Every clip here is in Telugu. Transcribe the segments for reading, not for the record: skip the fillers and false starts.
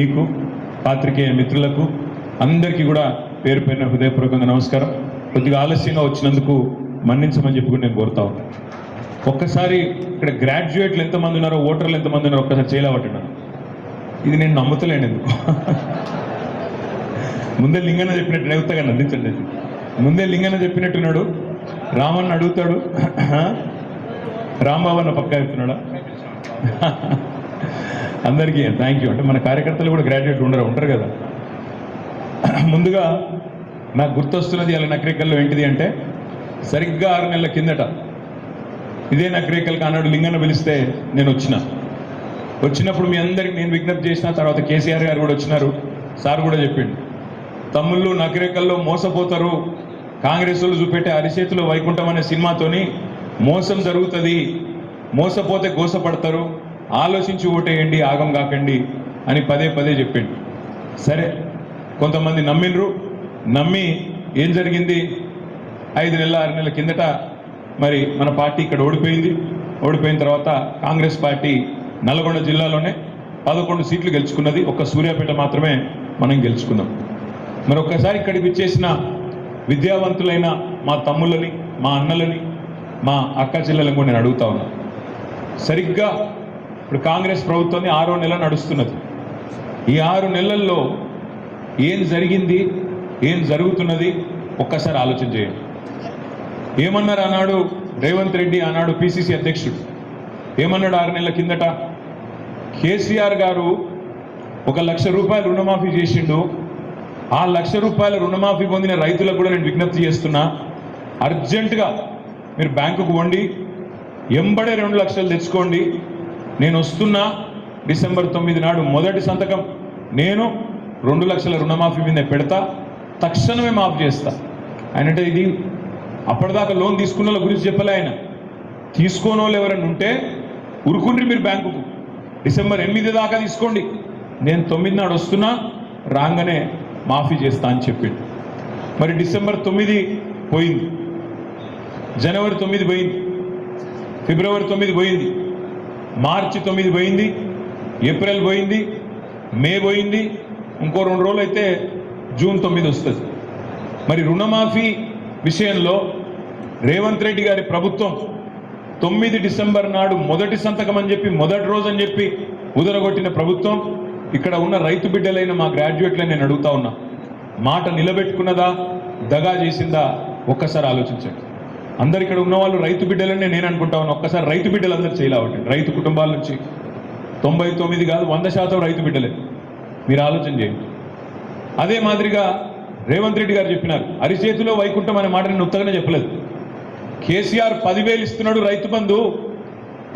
మీకు పాత్రికేయ మిత్రులకు అందరికీ కూడా పేరు పేరున హృదయపూర్వకంగా నమస్కారం. కొద్దిగా ఆలస్యంగా వచ్చినందుకు మన్నించమని చెప్పుకుని నేను కోరుతా ఉన్నాను. ఒక్కసారి ఇక్కడ గ్రాడ్యుయేట్లు ఎంతమంది ఉన్నారో, ఓటర్లు ఎంతమంది ఉన్నారో ఒక్కసారి చేయలేబట్టున్నాను. ఇది నేను నమ్ముతలేను ఎందుకు. ముందే లింగన్న చెప్పినట్టు అడుగుతాగా అందించండి. ముందే లింగన్న చెప్పినట్టున్నాడు, రామన్న అడుగుతాడు, రాంబాబు అన్న పక్కా చెప్తున్నాడా. అందరికీ థ్యాంక్ యూ. అంటే మన కార్యకర్తలు కూడా గ్రాడ్యుయేట్ ఉంటారు కదా. ముందుగా నాకు గుర్తొస్తున్నది అలా నకరేకల్లో ఏంటిది అంటే, సరిగ్గా 6 నెలల కిందట ఇదే నకరేకల్కి ఆనాడు లింగన్న పిలిస్తే నేను వచ్చినప్పుడు మీ అందరికి నేను విజ్ఞప్తి చేసిన తర్వాత కేసీఆర్ గారు కూడా వచ్చినారు. సార్ కూడా చెప్పిండు, తమ్ముళ్ళు నకరేకల్లో మోసపోతారు, కాంగ్రెస్ వాళ్ళు చూపెట్టే అరిచేతిలో వైకుంఠం అనే సినిమాతోని మోసం జరుగుతుంది, మోసపోతే గోసపడతారు, ఆలోచించి ఓటేయండి, ఆగం కాకండి అని పదే పదే చెప్పిండు. సరే, కొంతమంది నమ్మి ఏం జరిగింది, 5 నెలల 6 నెలల కిందట మరి మన పార్టీ ఇక్కడ ఓడిపోయిన తర్వాత కాంగ్రెస్ పార్టీ నల్గొండ జిల్లాలోనే 11 సీట్లు గెలుచుకున్నది. ఒక్క సూర్యాపేట మాత్రమే మనం గెలుచుకున్నాం. మరి ఒక్కసారి ఇక్కడికి వచ్చేసిన విద్యావంతులైన మా తమ్ముళ్ళని, మా అన్నలని, మా అక్క చెల్లెలను కూడా నేను అడుగుతా ఉన్నా. సరిగ్గా ఇప్పుడు కాంగ్రెస్ ప్రభుత్వాన్ని 6వ నెల నడుస్తున్నది. ఈ 6 నెలల్లో ఏం జరిగింది, ఏం జరుగుతున్నది ఒక్కసారి ఆలోచన చేయండి. ఏమన్నారు ఆనాడు రేవంత్ రెడ్డి, ఆనాడు పిసిసి అధ్యక్షుడు ఏమన్నాడు 6 నెలల కిందట? కేసీఆర్ గారు 1 లక్ష రూపాయలు రుణమాఫీ చేసిండు. ఆ 1 లక్ష రూపాయల రుణమాఫీ పొందిన రైతులకు కూడా నేను విజ్ఞప్తి చేస్తున్నా, అర్జెంటుగా మీరు బ్యాంకుకు వండి ఎంబడే 2 లక్షలు తెచ్చుకోండి. నేను వస్తున్నా, డిసెంబర్ 9 నాడు మొదటి సంతకం నేను 2 లక్షల రుణమాఫీ మీద పెడతా, తక్షణమే మాఫీ చేస్తా. ఆయనంటే ఇది అప్పటిదాకా లోన్ తీసుకున్న వాళ్ళ గురించి చెప్పలే ఆయన. తీసుకోని వాళ్ళు ఎవరైనా ఉంటే ఉరుకుండ్రి మీరు బ్యాంకుకు, డిసెంబర్ 8 దాకా తీసుకోండి, నేను 9 నాడు వస్తున్నా, రాగానే మాఫీ చేస్తా అని చెప్పిండు. మరి డిసెంబర్ 9 పోయింది, జనవరి 9 పోయింది, ఫిబ్రవరి 9 పోయింది, మార్చి 9 పోయింది, ఏప్రిల్ పోయింది, మే పోయింది, ఇంకో 2 రోజులు అయితే జూన్ 9 వస్తుంది. మరి రుణమాఫీ విషయంలో రేవంత్ రెడ్డి గారి ప్రభుత్వం 9 డిసెంబర్ నాడు మొదటి సంతకం అని చెప్పి, మొదటి రోజు అని చెప్పి ఉదరగొట్టిన ప్రభుత్వం. ఇక్కడ ఉన్న రైతు బిడ్డలైన మా గ్రాడ్యుయేట్లను నేను అడుగుతా ఉన్నా, మాట నిలబెట్టుకున్నదా, దగా చేసిందా ఒక్కసారి ఆలోచించండి. అందరు ఇక్కడ ఉన్న వాళ్ళు రైతు బిడ్డలని నేను అనుకుంటా ఉన్నా. ఒక్కసారి రైతు బిడ్డలు అందరూ చేయలేవటండి. రైతు కుటుంబాల నుంచి 99 కాదు 100% రైతు బిడ్డలే. మీరు ఆలోచన చేయండి. అదే మాదిరిగా రేవంత్ రెడ్డి గారు చెప్పినారు, అరిచేతిలో వైకుంఠం అనే మాట నేను ఉత్తగానే చెప్పలేదు. కేసీఆర్ 10,000 ఇస్తున్నాడు రైతు బంధు,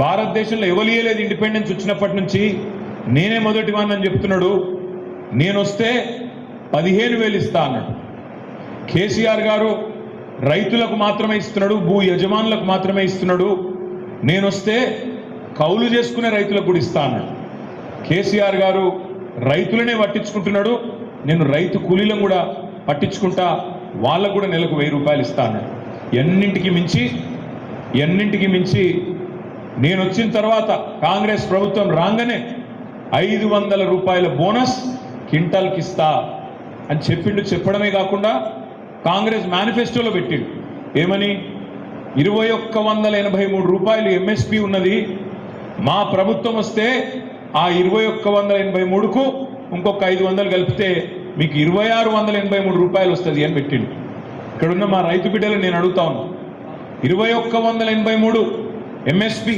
భారతదేశంలో ఎవలియలేదు ఇండిపెండెన్స్ వచ్చినప్పటి నుంచి, నేనే మొదటి వాడిని అని చెప్తున్నాడు. నేను వస్తే 15,000 ఇస్తా అన్నాడు. కేసీఆర్ గారు రైతులకు మాత్రమే ఇస్తున్నాడు, భూ యజమానులకు మాత్రమే ఇస్తున్నాడు, నేను వస్తే కౌలు చేసుకునే రైతులకు కూడా ఇస్తా అన్నాడు. కేసీఆర్ గారు రైతులనే పట్టించుకుంటున్నాడు, నేను రైతు కూలీలను కూడా పట్టించుకుంటా, వాళ్ళకు కూడా నెలకు 1000 రూపాయలు ఇస్తా అన్నాడు. ఎన్నింటికి మించి నేను వచ్చిన తర్వాత కాంగ్రెస్ ప్రభుత్వం రాగానే 500 రూపాయల బోనస్ క్వింటాల్కి ఇస్తా అని చెప్పిండు. చెప్పడమే కాకుండా కాంగ్రెస్ మేనిఫెస్టోలో పెట్టిండు. ఏమని? 2183 రూపాయలు ఎంఎస్పి ఉన్నది, మా ప్రభుత్వం వస్తే ఆ 2183కు ఇంకొక 500 కలిపితే మీకు 2683 రూపాయలు వస్తుంది అని పెట్టిండు. ఇక్కడున్న మా రైతు బిడ్డలు నేను అడుగుతా ఉన్నా, 2183 ఎంఎస్పి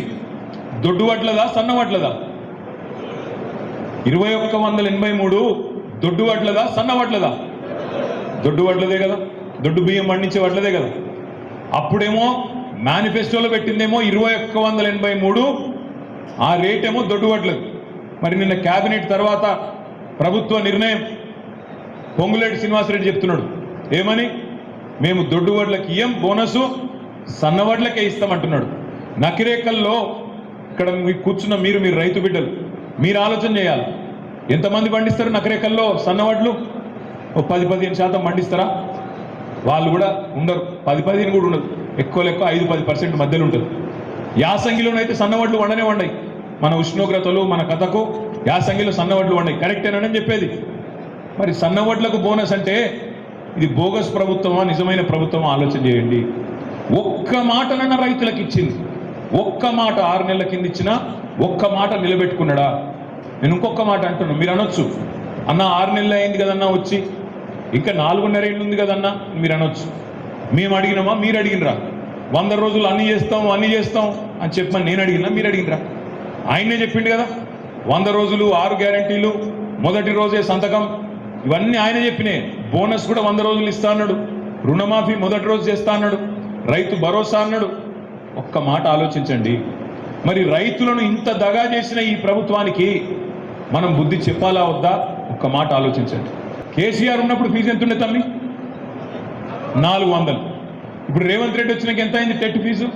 దొడ్డు వడ్లదా, సన్న వడ్లదా? 2183 దొడ్డు వడ్లదా, సన్న వడ్లదా? దొడ్డు వడ్లదే కదా, దొడ్డు బియ్యం పండించే వడ్లదే కదా. అప్పుడేమో మేనిఫెస్టోలో పెట్టిందేమో 2183, ఆ రేటేమో దొడ్డు వడ్లది. మరి నిన్న క్యాబినెట్ తర్వాత ప్రభుత్వ నిర్ణయం, పొంగులేటి శ్రీనివాసరెడ్డి చెప్తున్నాడు ఏమని, మేము దొడ్డు వడ్లకి ఇయ్యం బోనసు, సన్నవడ్లకే ఇస్తామంటున్నాడు. నకిరేకల్లో ఇక్కడ కూర్చున్న మీరు రైతు బిడ్డలు, మీరు ఆలోచన చేయాలి. ఎంతమంది పండిస్తారు నకిరేకల్లో సన్నవడ్లు? ఓ 10-15% పండిస్తారా? వాళ్ళు కూడా ఉండరు, 10-15 కూడా ఉండదు, ఎక్కువ 5-10% మధ్యలో ఉంటుంది. యాసంగిలోనైతే సన్నవడ్లు వండనే వండాయి. మన ఉష్ణోగ్రతలు మన కథకు యాసంగిలో సన్నవడ్లు ఉన్నాయి, కరెక్టేనని చెప్పేది. మరి సన్నవడ్లకు బోనస్ అంటే ఇది బోగస్ ప్రభుత్వమా నిజమైన ప్రభుత్వమా ఆలోచన చేయండి. ఒక్క మాటనన్న రైతులకు ఇచ్చింది, ఒక్క మాట 6 నెలల కింద ఇచ్చినా ఒక్క మాట నిలబెట్టుకున్నాడా? నేను ఇంకొక మాట అంటున్నాను, మీరు అనొచ్చు అన్న 6 నెలలు అయింది కదన్నా వచ్చి, ఇంకా 4.5 ఏళ్ళు ఉంది కదన్నా మీరు అనొచ్చు. మేము అడిగినామా మీరు అడిగినరా? 100 రోజులు అన్ని చేస్తాం అని చెప్పమని నేను అడిగినా మీరు అడిగినరా? ఆయనే చెప్పిండు కదా 100 రోజులు 6 గ్యారంటీలు, మొదటి రోజే సంతకం, ఇవన్నీ ఆయన చెప్పినాయి. బోనస్ కూడా 100 రోజులు ఇస్తా అన్నాడు, రుణమాఫీ మొదటి రోజు చేస్తా అన్నాడు, రైతు భరోసా అన్నాడు. ఒక్క మాట ఆలోచించండి. మరి రైతులను ఇంత దగా చేసిన ఈ ప్రభుత్వానికి మనం బుద్ధి చెప్పాలా వద్దా? ఒక్క మాట ఆలోచించండి. కేసీఆర్ ఉన్నప్పుడు ఫీజు ఎంత ఉండే తమ్మి? 400. ఇప్పుడు రేవంత్ రెడ్డి వచ్చినాక ఎంత అయింది టెట్ ఫీజు?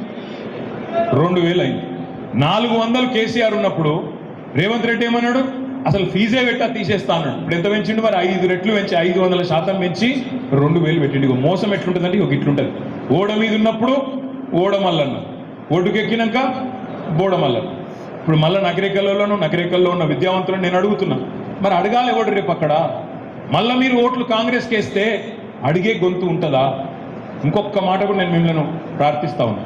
2000 అయింది. 400 కేసీఆర్ ఉన్నప్పుడు రేవంత్ రెడ్డి ఏమన్నాడు? అసలు ఫీజే పెట్టా తీసేస్తా అన్నాడు. ఇప్పుడు ఎంత పెంచిండు? మరి 5 రెట్లు పెంచి 500% పెంచి 2000 పెట్టిండు. ఇక మోసం ఎట్లుంటుందంటే ఒక ఇట్లుంటుంది. ఓడ మీద ఉన్నప్పుడు ఓడమల్లన్న, ఒడ్డుకెక్కినాక బోడమల్లన్న. ఇప్పుడు మళ్ళీ నకరేకల్లో ఉన్న విద్యావంతులను నేను అడుగుతున్నా, మరి అడగాలి ఎవడు రేపు అక్కడ? మళ్ళీ మీరు ఓట్లు కాంగ్రెస్కి వేస్తే అడిగే గొంతు ఉంటుందా? ఇంకొక మాట కూడా నేను మిమ్మల్ని ప్రార్థిస్తా ఉన్నా.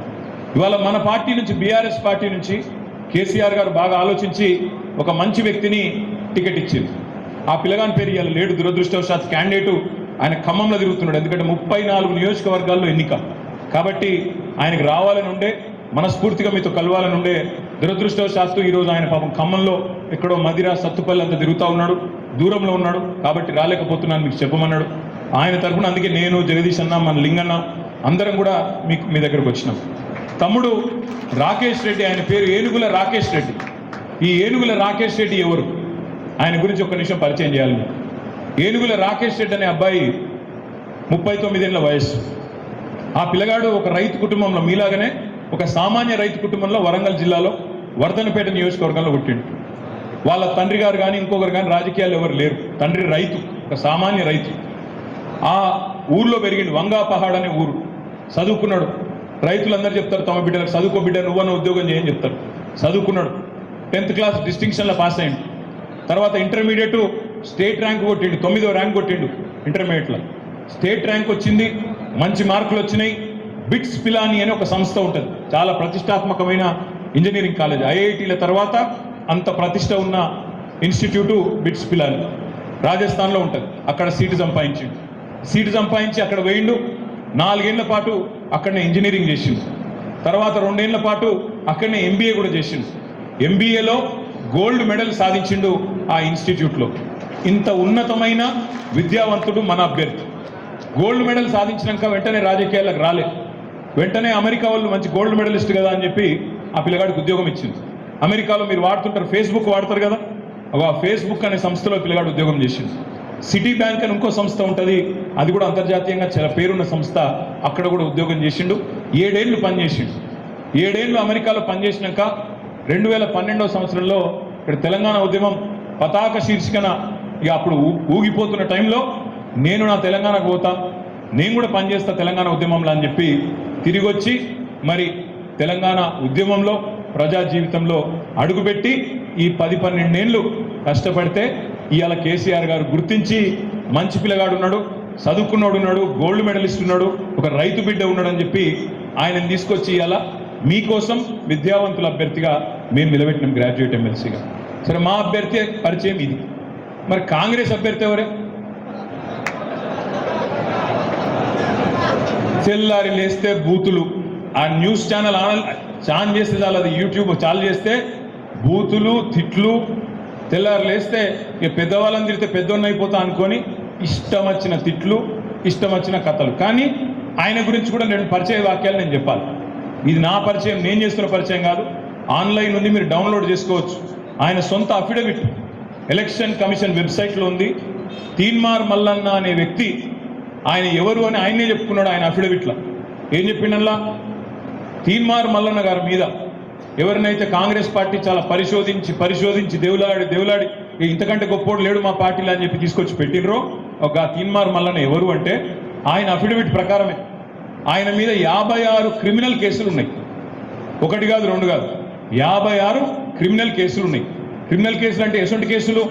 ఇవాళ మన పార్టీ నుంచి, బీఆర్ఎస్ పార్టీ నుంచి కేసీఆర్ గారు బాగా ఆలోచించి ఒక మంచి వ్యక్తిని టికెట్ ఇచ్చింది. ఆ పిల్లగాని పేరు ఇవాళ లేడు, దురదృష్టవశాత్ క్యాండిడేటు ఆయన ఖమ్మంలో తిరుగుతున్నాడు. ఎందుకంటే 34 నియోజకవర్గాల్లో ఎన్నిక కాబట్టి ఆయనకు రావాలని ఉండే, మనస్ఫూర్తిగా మీతో కలవాలని ఉండే. దురదృష్టవశాత్తు ఈరోజు ఆయన పాపం ఖమ్మంలో ఎక్కడో మదిరా సత్తుపల్లి అంతా తిరుగుతూ ఉన్నాడు, దూరంలో ఉన్నాడు కాబట్టి రాలేకపోతున్నాను మీకు చెప్పమన్నాడు. ఆయన తరఫున అందుకే నేను, జగదీష్ అన్న, మన లింగన్న అందరం కూడా మీ దగ్గరకు వచ్చినాం. తమ్ముడు రాకేష్ రెడ్డి, ఆయన పేరు ఏనుగుల రాకేష్ రెడ్డి. ఈ ఏనుగుల రాకేష్ రెడ్డి ఎవరు? ఆయన గురించి ఒక నిమిషం పరిచయం చేయాలి. ఏనుగుల రాకేష్ రెడ్డి అనే అబ్బాయి 39 ఏళ్ల వయస్సు. ఆ పిల్లగాడు ఒక రైతు కుటుంబంలో, మీలాగనే ఒక సామాన్య రైతు కుటుంబంలో వరంగల్ జిల్లాలో వర్ధనపేట నియోజకవర్గంలో పుట్టిండు. వాళ్ళ తండ్రి గారు కానీ ఇంకొకరు కానీ రాజకీయాలు ఎవరు లేరు. తండ్రి రైతు, ఒక సామాన్య రైతు. ఆ ఊర్లో పెరిగిండు, వంగాపహాడ్ అనే ఊరు. చదువుకున్నాడు. రైతులందరూ చెప్తారు తమ బిడ్డలకు, చదువుకో బిడ్డ, నువ్వన్న ఉద్యోగం చేయని చెప్తారు. చదువుకున్నాడు. 10th క్లాస్ డిస్టింక్షన్లో పాస్ అయ్యిండు. తర్వాత ఇంటర్మీడియట్ స్టేట్ ర్యాంక్ కొట్టిండు, 9వ ర్యాంక్ కొట్టిండు ఇంటర్మీడియట్లో. స్టేట్ ర్యాంక్ వచ్చింది, మంచి మార్కులు వచ్చినాయి. బిట్స్ పిలానీ అనే ఒక సంస్థ ఉంటుంది, చాలా ప్రతిష్టాత్మకమైన ఇంజనీరింగ్ కాలేజ్. ఐఐటీల తర్వాత అంత ప్రతిష్ట ఉన్న ఇన్స్టిట్యూటు బిట్స్ పిలానీ, రాజస్థాన్లో ఉంటుంది. అక్కడ సీటు సంపాదించి అక్కడ వేయిండు. 4 ఏళ్ల పాటు అక్కడనే ఇంజనీరింగ్ చేసిండు. తర్వాత 2 ఏళ్ల పాటు అక్కడనే ఎంబీఏ కూడా చేసిండు. ఎంబీఏలో గోల్డ్ మెడల్ సాధించిండు ఆ ఇన్స్టిట్యూట్లో. ఇంత ఉన్నతమైన విద్యావంతుడు మన అభ్యర్థి. గోల్డ్ మెడల్ సాధించినాక వెంటనే రాజకీయాలకు రాలేదు. వెంటనే అమెరికా వాళ్ళు మంచి గోల్డ్ మెడలిస్ట్ కదా అని చెప్పి ఆ పిల్లగాడికి ఉద్యోగం ఇచ్చింది. అమెరికాలో మీరు వాడుతుంటారు, ఫేస్బుక్ వాడతారు కదా, ఆ ఫేస్బుక్ అనే సంస్థలో పిల్లగాడు ఉద్యోగం చేసింది. సిటీ బ్యాంక్ అని ఇంకో సంస్థ ఉంటుంది, అది కూడా అంతర్జాతీయంగా చాలా పేరున్న సంస్థ. అక్కడ కూడా ఉద్యోగం చేసిండు. 7 ఏళ్ళు పనిచేసిండు. 7 ఏళ్ళు అమెరికాలో పనిచేసినాక 2012వ సంవత్సరంలో ఇక్కడ తెలంగాణ ఉద్యమం పతాక శీర్షికన ఇక అప్పుడు ఊగిపోతున్న టైంలో నేను నా తెలంగాణకు పోతా, నేను కూడా పనిచేస్తా తెలంగాణ ఉద్యమంలో అని చెప్పి తిరిగి వచ్చి మరి తెలంగాణ ఉద్యమంలో, ప్రజా జీవితంలో అడుగుపెట్టి ఈ 10-12 ఏళ్ళు కష్టపడితే ఇవాళ కేసీఆర్ గారు గుర్తించి మంచి పిల్లగాడు ఉన్నాడు, చదువుకున్నాడు ఉన్నాడు, గోల్డ్ మెడలిస్ట్ ఉన్నాడు, ఒక రైతు బిడ్డ ఉన్నాడు అని చెప్పి ఆయనను తీసుకొచ్చి ఇవాళ మీకోసం విద్యావంతుల అభ్యర్థిగా మేము నిలబెట్టినాం, గ్రాడ్యుయేట్ ఎమ్మెల్సీగా. సరే, మా అభ్యర్థి పరిచయం ఇది. మరి కాంగ్రెస్ అభ్యర్థి ఎవరే? తెల్లారి లేస్తే బూతులు. ఆ న్యూస్ ఛానల్ ఆన్ చేస్తే చాలు, అది యూట్యూబ్ చాలు చేస్తే బూతులు, తిట్లు. తెల్లారి లేస్తే ఇక పెద్దవాళ్ళని తిరిగితే పెద్దోన్న అయిపోతా అనుకొని ఇష్టం వచ్చిన తిట్లు, ఇష్టం వచ్చిన కథలు. కానీ ఆయన గురించి కూడా 2 పరిచయ వాక్యాలు నేను చెప్పాలి. ఇది నా పరిచయం, నేను చేస్తున్న పరిచయం కాదు. ఆన్లైన్ ఉంది, మీరు డౌన్లోడ్ చేసుకోవచ్చు. ఆయన సొంత అఫిడవిట్ ఎలక్షన్ కమిషన్ వెబ్సైట్లో ఉంది. తీన్మార్ మల్లన్న అనే వ్యక్తి ఆయన ఎవరు అని ఆయనే చెప్పుకున్నాడు. ఆయన అఫిడవిట్లో ఏం చెప్పిండల్లా, తీన్మార్ మల్లన్న గారి మీద ఎవరినైతే కాంగ్రెస్ పార్టీ చాలా పరిశోధించి దేవులాడి ఇంతకంటే గొప్పోడు లేడు మా పార్టీలో అని చెప్పి తీసుకొచ్చి పెట్టినరో, ఒక తీన్మార్ మల్లన్న ఎవరు అంటే ఆయన అఫిడవిట్ ప్రకారమే ఆయన మీద 56 క్రిమినల్ కేసులు ఉన్నాయి. 1 కాదు 2 కాదు, 56 క్రిమినల్ కేసులు ఉన్నాయి. క్రిమినల్ కేసులు అంటే ఎటువంటి కేసులు?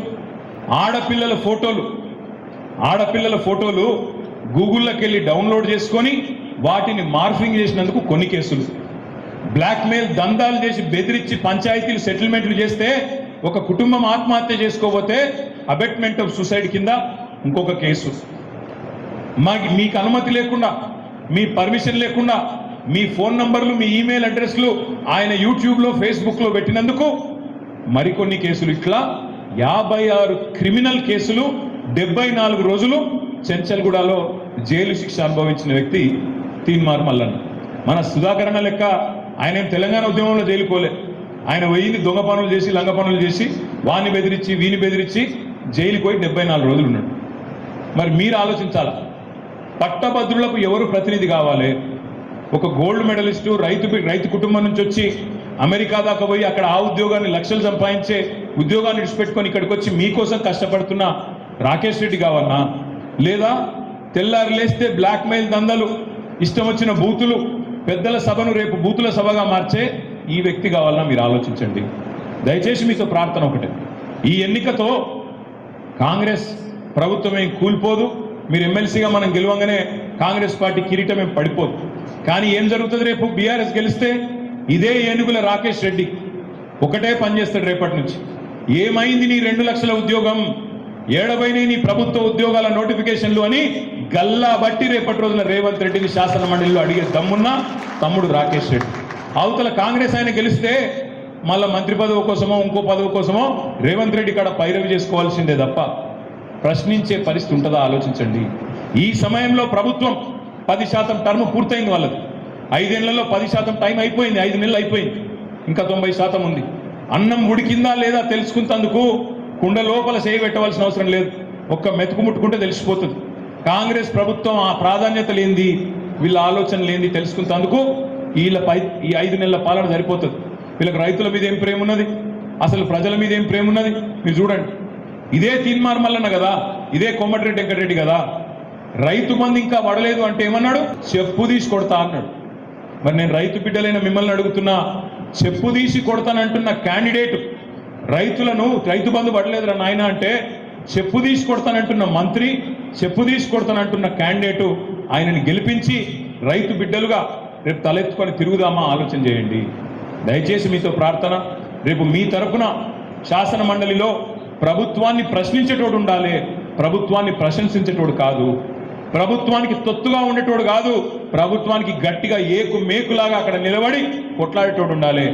ఆడపిల్లల ఫోటోలు గూగుల్లోకి వెళ్ళి డౌన్లోడ్ చేసుకొని వాటిని మార్ఫింగ్ చేసినందుకు కొన్ని కేసులు, బ్లాక్మెయిల్ దందాలు చేసి బెదిరించి పంచాయతీలు సెటిల్మెంట్లు చేస్తే ఒక కుటుంబం ఆత్మహత్య చేసుకోబోతే అబెట్మెంట్ ఆఫ్ సూసైడ్ కింద ఇంకొక కేసు, మీకు అనుమతి లేకుండా, మీ పర్మిషన్ లేకుండా మీ ఫోన్ నంబర్లు, మీ ఈమెయిల్ అడ్రస్లు ఆయన యూట్యూబ్లో, ఫేస్బుక్లో పెట్టినందుకు మరికొన్ని కేసులు. ఇట్లా 56 క్రిమినల్ కేసులు, 74 రోజులు చెంచల్గూడలో జైలు శిక్ష అనుభవించిన వ్యక్తి తీన్మార్ మల్లన్న. మన సుధాకరణ లెక్క ఆయన ఏం తెలంగాణ ఉద్యమంలో జైలుకోలే. ఆయన వెయ్యిని దొంగ పనులు చేసి, లంగ పనులు చేసి, వాని బెదిరించి వీని బెదిరించి జైలుకి పోయి 74 రోజులు ఉన్నాడు. మరి మీరు ఆలోచించాలా, పట్టభద్రులకు ఎవరు ప్రతినిధి కావాలి? ఒక గోల్డ్ మెడలిస్టు రైతు కుటుంబం నుంచి వచ్చి అమెరికా దాకా పోయి అక్కడ ఆ ఉద్యోగాన్ని లక్షలు సంపాదించే ఉద్యోగాన్ని విడిచిపెట్టుకొని ఇక్కడికి వచ్చి మీకోసం కష్టపడుతున్న రాకేష్ రెడ్డి కావన్నా, లేదా తెల్లారు లేస్తే బ్లాక్మెయిల్ దందలు, ఇష్టం వచ్చిన బూతులు, పెద్దల సభను రేపు బూతుల సభగా మార్చే ఈ వ్యక్తి కావాలన్నా మీరు ఆలోచించండి. దయచేసి మీతో ప్రార్థన ఒకటే, ఈ ఎన్నికతో కాంగ్రెస్ ప్రభుత్వమేం కూలిపోదు. మీరు ఎమ్మెల్సీగా మనం గెలవంగానే కాంగ్రెస్ పార్టీ కిరీటం ఏం పడిపోదు. కానీ ఏం జరుగుతుంది? రేపు బీఆర్ఎస్ గెలిస్తే ఇదే ఏనుగుల రాకేష్ రెడ్డి ఒకటే పనిచేస్తాడు రేపటి నుంచి. ఏమైంది నీ 2 లక్షల ఉద్యోగం, ఏడబైనాయి నీ ప్రభుత్వ ఉద్యోగాల నోటిఫికేషన్లు అని గల్లా బట్టి రేపటి రోజున రేవంత్ రెడ్డిని శాసన మండలిలో అడిగే దమ్మున్న తమ్ముడు రాకేష్ రెడ్డి. అవతల కాంగ్రెస్ ఆయన గెలిస్తే మళ్ళీ మంత్రి పదవి కోసమో ఇంకో పదవి కోసమో రేవంత్ రెడ్డి కాడ పైరవి చేసుకోవాల్సిందే తప్ప ప్రశ్నించే పరిస్థితి ఉంటుందా? ఆలోచించండి. ఈ సమయంలో ప్రభుత్వం 10% టర్మ్ పూర్తయింది వాళ్ళది. 5 ఏళ్లలో 10% టైం అయిపోయింది, 5 నెలలు అయిపోయింది, ఇంకా 90% ఉంది. అన్నం ఉడికిందా లేదా తెలుసుకుంటందుకు కుండ లోపల చేయి పెట్టవలసిన అవసరం లేదు. ఒక్క మెతుకు ముట్టుకుంటే తెలిసిపోతుంది. కాంగ్రెస్ ప్రభుత్వం ఆ ప్రాధాన్యత లేనిది, వీళ్ళ ఆలోచన లేనిది తెలుసుకుంటందుకు ఈ 5 నెలల పాలన సరిపోతుంది. వీళ్ళకి రైతుల మీద ఏం ప్రేమ ఉన్నది, అసలు ప్రజల మీద ఏం ప్రేమ ఉన్నది మీరు చూడండి. ఇదే తీన్మార్ మల్లన్న కదా, ఇదే కోమటిరెడ్డి వెంకటరెడ్డి కదా, రైతు బంధు ఇంకా పడలేదు అంటే ఏమన్నాడు? చెప్పు తీసి కొడతా అన్నాడు. మరి నేను రైతు బిడ్డలైన మిమ్మల్ని అడుగుతున్నా, చెప్పు తీసి కొడతానంటున్న క్యాండిడేట్, రైతు బంధు పడలేదురా నాయన అంటే చెప్పు తీసి కొడతానంటున్న మంత్రి, చెప్పు తీసి కొడతానంటున్న క్యాండిడేటు, ఆయనని గెలిపించి రైతు బిడ్డలుగా రేపు తలెత్తుకొని తిరుగుదామా? ఆలోచన చేయండి. దయచేసి మీతో ప్రార్థన, రేపు మీ తరఫున శాసన మండలిలో ప్రభుత్వాన్ని ప్రశ్నించేటోడు ఉండాలి, ప్రభుత్వాన్ని ప్రశంసించేటోడు కాదు, ప్రభుత్వానికి తొత్తుగా ఉండేటోడు కాదు, ప్రభుత్వానికి గట్టిగా మేకులాగా అక్కడ నిలబడి కొట్లాడేటోడు ఉండాలి.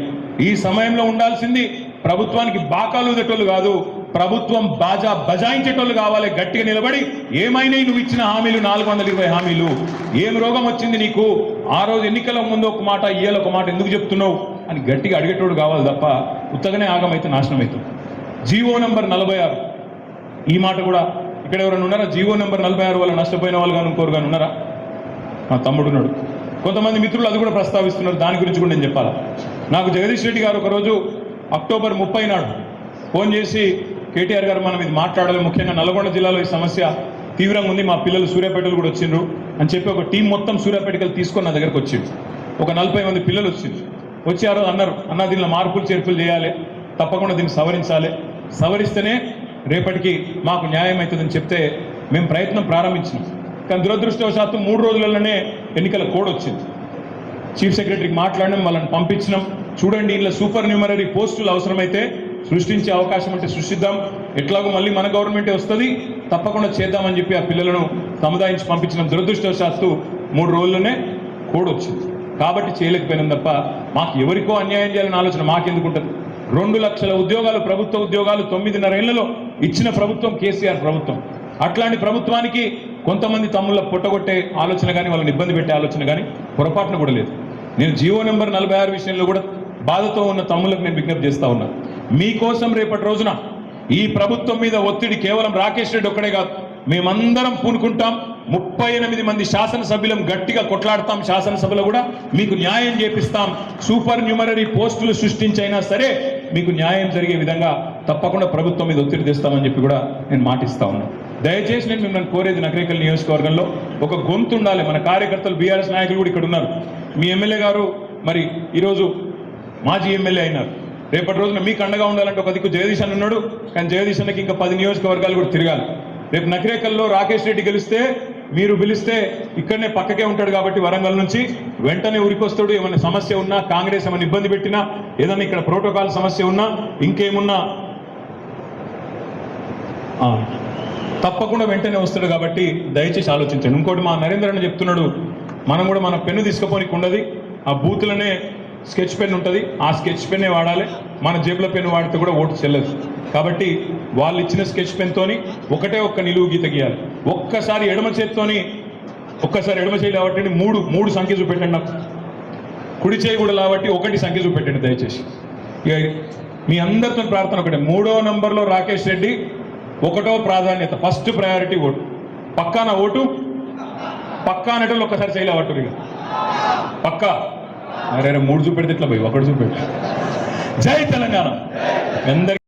ఈ సమయంలో ఉండాల్సింది ప్రభుత్వానికి బాకాలు ఊదేటోళ్ళు కాదు, ప్రభుత్వం బాజా బజాయించేటోళ్ళు కావాలి. గట్టిగా నిలబడి ఏమైనాయి నువ్వు ఇచ్చిన హామీలు, 420 హామీలు, ఏం రోగం వచ్చింది నీకు, ఆ రోజు ఎన్నికల ముందు ఒక మాట, ఇయ్యాల ఒక మాట ఎందుకు చెప్తున్నావు అని గట్టిగా అడిగేటోడు కావాలి తప్ప ఉత్తగానే ఆగమైతే నాశనం అవుతుంది. జీవో నెంబర్ 46, ఈ మాట కూడా ఇక్కడ ఎవరైనా ఉన్నారా? జీవో నెంబర్ 46 వల్ల నష్టపోయిన వాళ్ళు కానీ ఇంకోరు కానీ ఉన్నారా? మా తమ్ముడున్నాడు, కొంతమంది మిత్రులు అది కూడా ప్రస్తావిస్తున్నారు. దాని గురించి కూడా నేను చెప్పాలా. నాకు జగదీష్ రెడ్డి గారు ఒకరోజు అక్టోబర్ 30 నాడు ఫోన్ చేసి, కేటీఆర్ గారు మనం ఇది మాట్లాడాలి, ముఖ్యంగా నల్గొండ జిల్లాలో ఈ సమస్య తీవ్రంగా ఉంది, మా పిల్లలు సూర్యాపేటలు కూడా వచ్చిండ్రు అని చెప్పి ఒక టీం మొత్తం సూర్యాపేటకి తీసుకొని నా దగ్గరకు వచ్చింది. ఒక 40 మంది పిల్లలు వచ్చింది. వచ్చి ఆ రోజు అన్నారు, అన్న దీనిలో మార్పులు చేర్పులు చేయాలి, తప్పకుండా దీన్ని సవరించాలి, సవరిస్తేనే రేపటికి మాకు న్యాయం అవుతుందని చెప్తే మేము ప్రయత్నం ప్రారంభించినాం. కానీ దురదృష్టవశాత్తు 3 రోజులలోనే ఎన్నికల కోడ్ వచ్చింది. చీఫ్ సెక్రటరీకి మాట్లాడినాం, వాళ్ళని పంపించినాం. చూడండి, ఇలా సూపర్ న్యూమరరీ పోస్టులు అవసరమైతే సృష్టించే అవకాశం అంటే సృష్టిద్దాం, ఎట్లాగో మళ్ళీ మన గవర్నమెంటే వస్తుంది, తప్పకుండా చేద్దామని చెప్పి ఆ పిల్లలను సముదాయించి పంపించినాం. దురదృష్టవశాత్తు 3 రోజుల్లోనే కోడ్ వచ్చింది. కాబట్టి చేయలేకపోయినాం తప్ప మాకు ఎవరికో అన్యాయం చేయాలని ఆలోచన మాకెందుకు ఉంటుంది? 2 లక్షల ఉద్యోగాలు, ప్రభుత్వ ఉద్యోగాలు 9.5 ఏళ్లలో ఇచ్చిన ప్రభుత్వం కేసీఆర్ ప్రభుత్వం. అట్లాంటి ప్రభుత్వానికి కొంతమంది తమ్ముళ్ళ పొట్టగొట్టే ఆలోచన కానీ, వాళ్ళని ఇబ్బంది పెట్టే ఆలోచన కానీ పొరపాటున కూడా లేదు. నేను జీవో నెంబర్ 46 విషయంలో కూడా బాధతో ఉన్న తమ్ముళ్ళకు నేను విజ్ఞప్తి చేస్తా ఉన్నా. మీకోసం రేపటి రోజున ఈ ప్రభుత్వం మీద ఒత్తిడి కేవలం రాకేష్ రెడ్డి ఒక్కడే కాదు, మేమందరం పూనుకుంటాం. 38 మంది శాసనసభ్యులం గట్టిగా కొట్లాడతాం. శాసనసభలో కూడా మీకు న్యాయం చేపిస్తాం. సూపర్ న్యూమరరీ పోస్టులు సృష్టించైనా సరే మీకు న్యాయం జరిగే విధంగా తప్పకుండా ప్రభుత్వం మీద ఒత్తిడి తెస్తామని చెప్పి కూడా నేను మాటిస్తా ఉన్నాను. దయచేసి నేను మిమ్మల్ని కోరేది, నకరేకల్ నియోజకవర్గంలో ఒక గొంతు ఉండాలి. మన కార్యకర్తలు, బీఆర్ఎస్ నాయకులు కూడా ఇక్కడ ఉన్నారు. మీ ఎమ్మెల్యే గారు మరి ఈరోజు మాజీ ఎమ్మెల్యే అయినారు. రేపటి రోజున మీకు అండగా ఉండాలంటే ఒక దిక్కు జగదీశ్ అన్న ఉన్నాడు, కానీ జగదీశ్ అన్నకి ఇంకా 10 నియోజకవర్గాలు కూడా తిరగాలి. రేపు నకిరేకల్లో రాకేష్ రెడ్డి గెలిస్తే మీరు పిలిస్తే ఇక్కడనే పక్కకే ఉంటాడు కాబట్టి వరంగల్ నుంచి వెంటనే ఉరికొస్తాడు. ఏమైనా సమస్య ఉన్నా, కాంగ్రెస్ ఏమైనా ఇబ్బంది పెట్టినా, ఏదైనా ఇక్కడ ప్రోటోకాల్ సమస్య ఉన్నా, ఇంకేమున్నా తప్పకుండా వెంటనే వస్తాడు. కాబట్టి దయచేసి ఆలోచించండి. ఇంకోటి మా నరేంద్ర అన్న చెప్తున్నాడు, మనం కూడా మన పెన్ను తీసుకుపోనికి ఉండదు, ఆ బూత్లనే స్కెచ్ పెన్ ఉంటుంది, ఆ స్కెచ్ పెన్నే వాడాలి. మన జేబుల పెన్ను వాడితే కూడా ఓటు చెల్లదు. కాబట్టి వాళ్ళు ఇచ్చిన స్కెచ్ పెన్తోని ఒకటే ఒక్క నిలువు గీత గీయాలి. ఒక్కసారి ఎడమ చేతితోని ఒక్కసారి ఎడమ చేయి కాబట్టి మూడు సంఖ్య చూపెట్టండి నాకు. కుడి చేయి కూడా కాబట్టి 1 సంఖ్య చూపెట్టండి దయచేసి. ఇక మీ అందరితో ప్రార్థన ఒకటే, 3వ నంబర్లో రాకేష్ రెడ్డి 1వ ప్రాధాన్యత, ఫస్ట్ ప్రయారిటీ ఓటు. పక్కాన ఓటు పక్కా అనేటోళ్ళు ఒక్కసారి చేయలే పట్టురు. ఇక పక్కా అరే 3 చూపెడితే ఇట్లా పోయి 1 చూపెట్టి. జై తెలంగాణ. అందరి